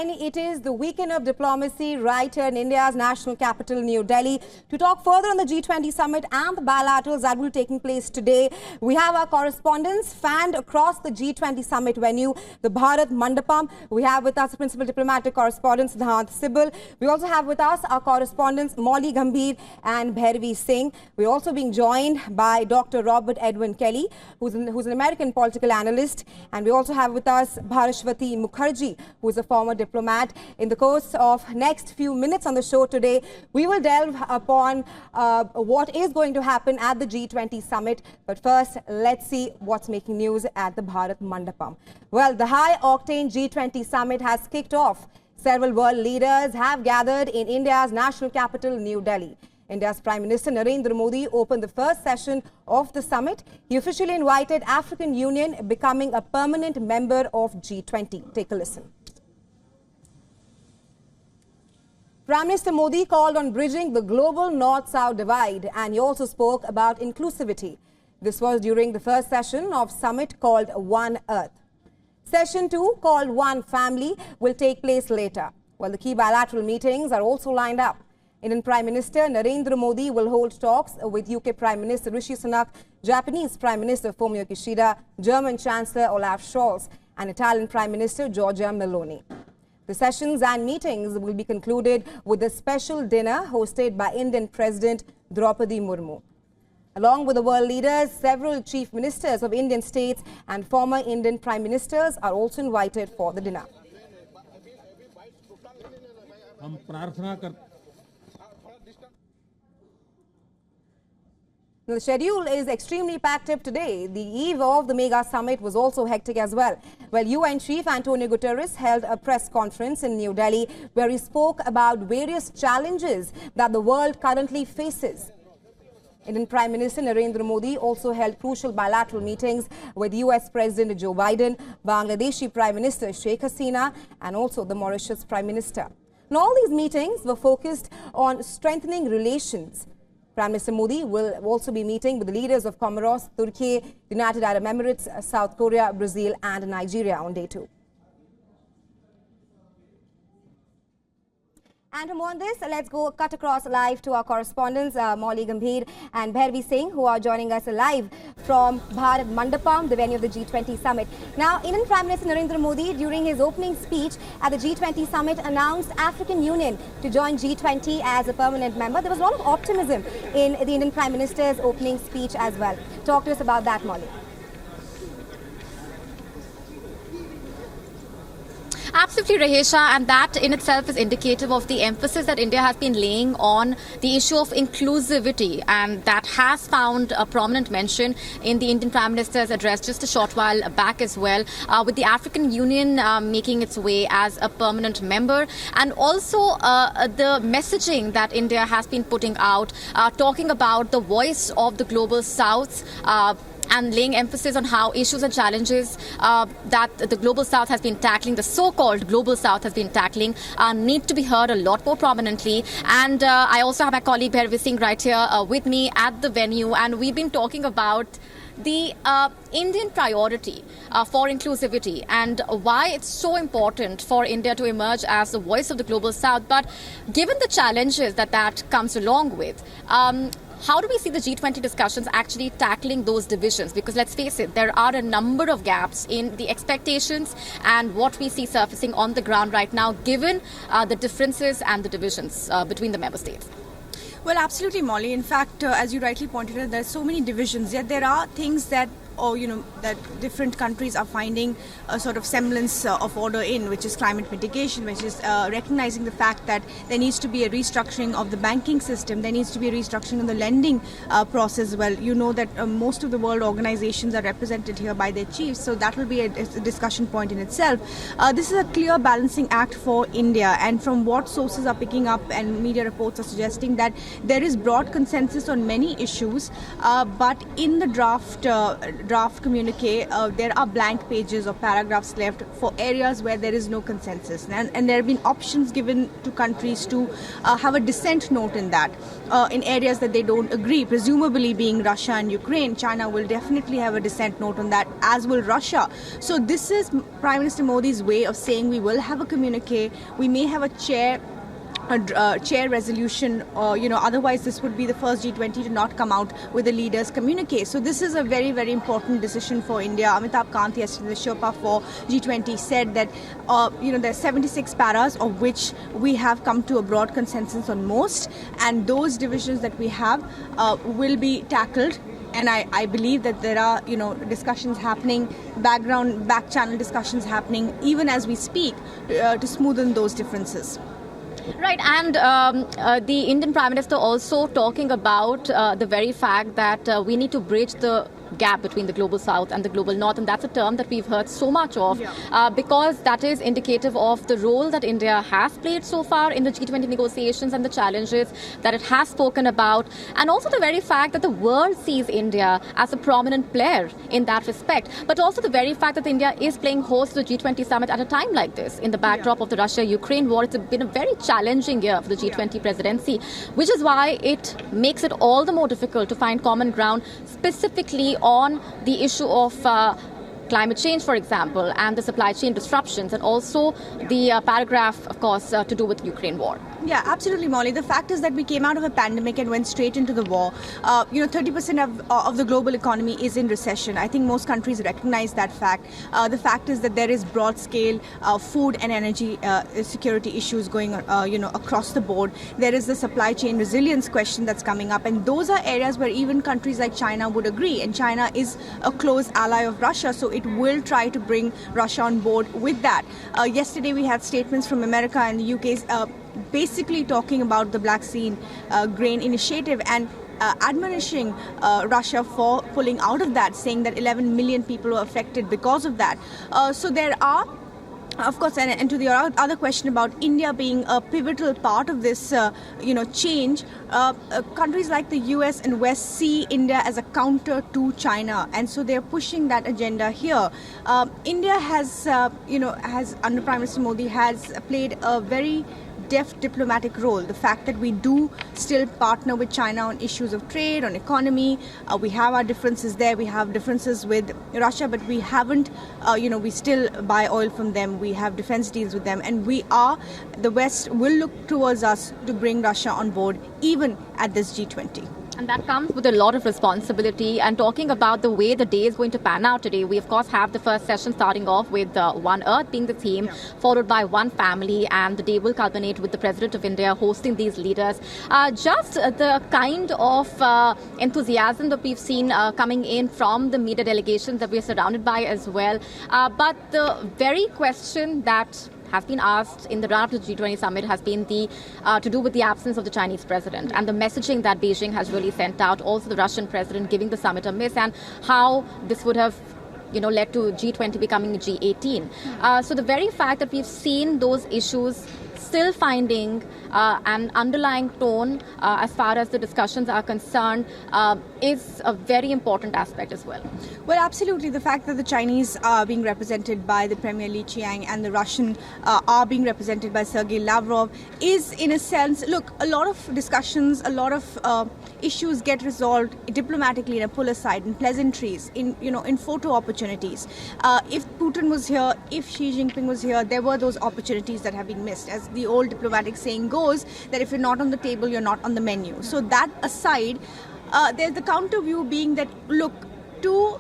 9, it is the weekend of diplomacy right here in India's national capital, New Delhi. To talk further on the G20 Summit and the bilaterals that will be taking place today, we have our correspondents fanned across the G20 Summit venue, the Bharat Mandapam. We have with us the principal diplomatic correspondent, Siddhant Sibal. We also have with us our correspondents, Molly Gambhir and Bhairavi Singh. We're also being joined by Dr. Robert Edwin Kelly, who's an American political analyst. And we also have with us Bharashwati Mukherjee, who is a former diplomat. In the course of next few minutes on the show today, we will delve upon what is going to happen at the G20 Summit. But first, let's see what's making news at the Bharat Mandapam. Well, the high-octane G20 Summit has kicked off. Several world leaders have gathered in India's national capital, New Delhi. India's Prime Minister Narendra Modi opened the first session of the summit. He officially invited African Union becoming a permanent member of G20. Take a listen. Prime Minister Modi called on bridging the global North-South divide, and he also spoke about inclusivity. This was during the first session of summit called One Earth. Session 2, called One Family, will take place later, while the key bilateral meetings are also lined up. Indian Prime Minister Narendra Modi will hold talks with UK Prime Minister Rishi Sunak, Japanese Prime Minister Fumio Kishida, German Chancellor Olaf Scholz, and Italian Prime Minister Giorgia Meloni. The sessions and meetings will be concluded with a special dinner hosted by Indian President Draupadi Murmu. Along with the world leaders, several chief ministers of Indian states and former Indian prime ministers are also invited for the dinner. The schedule is extremely packed up today. The eve of the mega summit was also hectic as well. Well, UN Chief Antonio Guterres held a press conference in New Delhi where he spoke about various challenges that the world currently faces. Indian Prime Minister Narendra Modi also held crucial bilateral meetings with US President Joe Biden, Bangladeshi Prime Minister Sheikh Hasina, and also the Mauritius Prime Minister. And all these meetings were focused on strengthening relations. Prime Minister Modi will also be meeting with the leaders of Comoros, Turkey, United Arab Emirates, South Korea, Brazil and Nigeria on day 2. And to more on this, let's go cut across live to our correspondents, Molly Gambhir and Bhairavi Singh, who are joining us live from Bharat Mandapam, the venue of the G20 Summit. Now, Indian Prime Minister Narendra Modi, during his opening speech at the G20 Summit, announced African Union to join G20 as a permanent member. There was a lot of optimism in the Indian Prime Minister's opening speech as well. Talk to us about that, Molly. Absolutely, Rahesha, and that in itself is indicative of the emphasis that India has been laying on the issue of inclusivity, and that has found a prominent mention in the Indian Prime Minister's address just a short while back as well, with the African Union making its way as a permanent member, and also the messaging that India has been putting out, talking about the voice of the global South, and laying emphasis on how issues and challenges that the Global South has been tackling, the so-called Global South has been tackling, need to be heard a lot more prominently. And I also have my colleague Bhairavi Singh right here with me at the venue, and we've been talking about the Indian priority for inclusivity and why it's so important for India to emerge as the voice of the Global South. But given the challenges that comes along with, how do we see the G20 discussions actually tackling those divisions? Because let's face it, there are a number of gaps in the expectations and what we see surfacing on the ground right now, given the differences and the divisions between the member states. Well, absolutely, Molly. In fact, as you rightly pointed out, there are so many divisions, yet there are things that that different countries are finding a sort of semblance of order in, which is climate mitigation, which is recognizing the fact that there needs to be a restructuring of the banking system, there needs to be a restructuring of the lending process as well. You know that most of the world organizations are represented here by their chiefs, so that will be a discussion point in itself. This is a clear balancing act for India, and from what sources are picking up and media reports are suggesting that there is broad consensus on many issues, but in the draft draft communique, there are blank pages or paragraphs left for areas where there is no consensus. And there have been options given to countries to have a dissent note in that, in areas that they don't agree, presumably being Russia and Ukraine. China will definitely have a dissent note on that, as will Russia. So this is Prime Minister Modi's way of saying we will have a communique, we may have a chair resolution, or otherwise this would be the first G20 to not come out with a leaders communique. So this is a very, very important decision for India. Amitabh Kant yesterday, the Sherpa for G20, said that there are 76 paras, of which we have come to a broad consensus on most, and those divisions that we have will be tackled. And I believe that there are, discussions happening, back channel discussions happening, even as we speak, to smoothen those differences. Right, and the Indian Prime Minister also talking about the very fact that we need to bridge the gap between the global south and the global north, and that's a term that we've heard so much of, because that is indicative of the role that India has played so far in the G20 negotiations and the challenges that it has spoken about, and also the very fact that the world sees India as a prominent player in that respect, but also the very fact that India is playing host to the G20 summit at a time like this, in the backdrop of the Russia-Ukraine war. It's been a very challenging year for the G20 presidency, which is why it makes it all the more difficult to find common ground, specifically on the issue of climate change, for example, and the supply chain disruptions, and also the paragraph, of course, to do with the Ukraine war. Yeah, absolutely, Molly. The fact is that we came out of a pandemic and went straight into the war. 30% of the global economy is in recession. I think most countries recognize that fact. The fact is that there is broad-scale food and energy security issues going, across the board. There is the supply chain resilience question that's coming up, and those are areas where even countries like China would agree. And China is a close ally of Russia, so it will try to bring Russia on board with that. Yesterday, we had statements from America and the UK basically talking about the Black Sea grain initiative and admonishing Russia for pulling out of that, saying that 11 million people were affected because of that. So there are, of course, and to the other question about India being a pivotal part of this, change, countries like the US and West see India as a counter to China, and so they're pushing that agenda here. India has, under Prime Minister Modi, has played a very deft diplomatic role. The fact that we do still partner with China on issues of trade, on economy, we have our differences there, we have differences with Russia, but we haven't, we still buy oil from them, we have defense deals with them, and the West will look towards us to bring Russia on board, even at this G20. And that comes with a lot of responsibility. And talking about the way the day is going to pan out today, we of course have the first session starting off with One Earth being the theme, followed by One Family, and the day will culminate with the President of India hosting these leaders. Just the kind of enthusiasm that we've seen coming in from the media delegations that we're surrounded by as well. But the very question that has been asked in the run-up to the G20 summit has been to do with the absence of the Chinese president and the messaging that Beijing has really sent out, also the Russian president giving the summit a miss, and how this would have led to G20 becoming G18. So the very fact that we've seen those issues still finding an underlying tone as far as the discussions are concerned is a very important aspect as well. Well, absolutely. The fact that the Chinese are being represented by the Premier Li Qiang and the Russian are being represented by Sergei Lavrov is, in a sense, look, a lot of discussions, a lot of issues get resolved diplomatically in a pull aside, in pleasantries, in photo opportunities. If Putin was here, if Xi Jinping was here, there were those opportunities that have been missed. As the old diplomatic saying goes, that if you're not on the table, you're not on the menu. So that aside, there's the counter view being that, look, two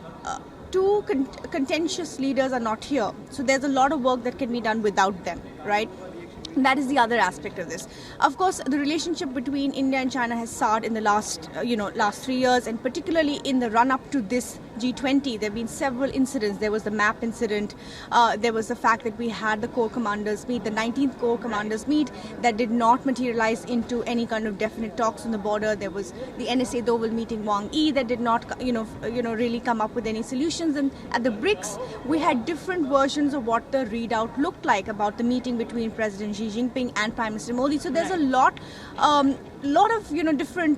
contentious leaders are not here. So there's a lot of work that can be done without them, right? That is the other aspect of this. Of course, the relationship between India and China has soured in the last 3 years, and particularly in the run-up to this G20, there have been several incidents. There was the MAP incident. There was the fact that we had the Corps Commanders meet, the 19th Corps Commanders meet, that did not materialize into any kind of definite talks on the border. There was the NSA Doval meeting Wang Yi that did not, really come up with any solutions. And at the BRICS, we had different versions of what the readout looked like about the meeting between President Xi Jinping and Prime Minister Modi. So there's a lot lot of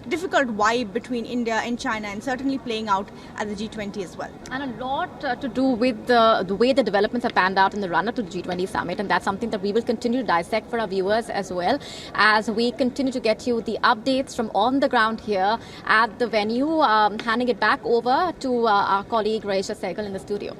difficult vibe between India and China, and certainly playing out at the G20 as well. And a lot to do with the way the developments have panned out in the run-up to the G20 Summit, and that's something that we will continue to dissect for our viewers as well, as we continue to get you the updates from on the ground here at the venue. Handing it back over to our colleague Raisha Sehgal in the studio.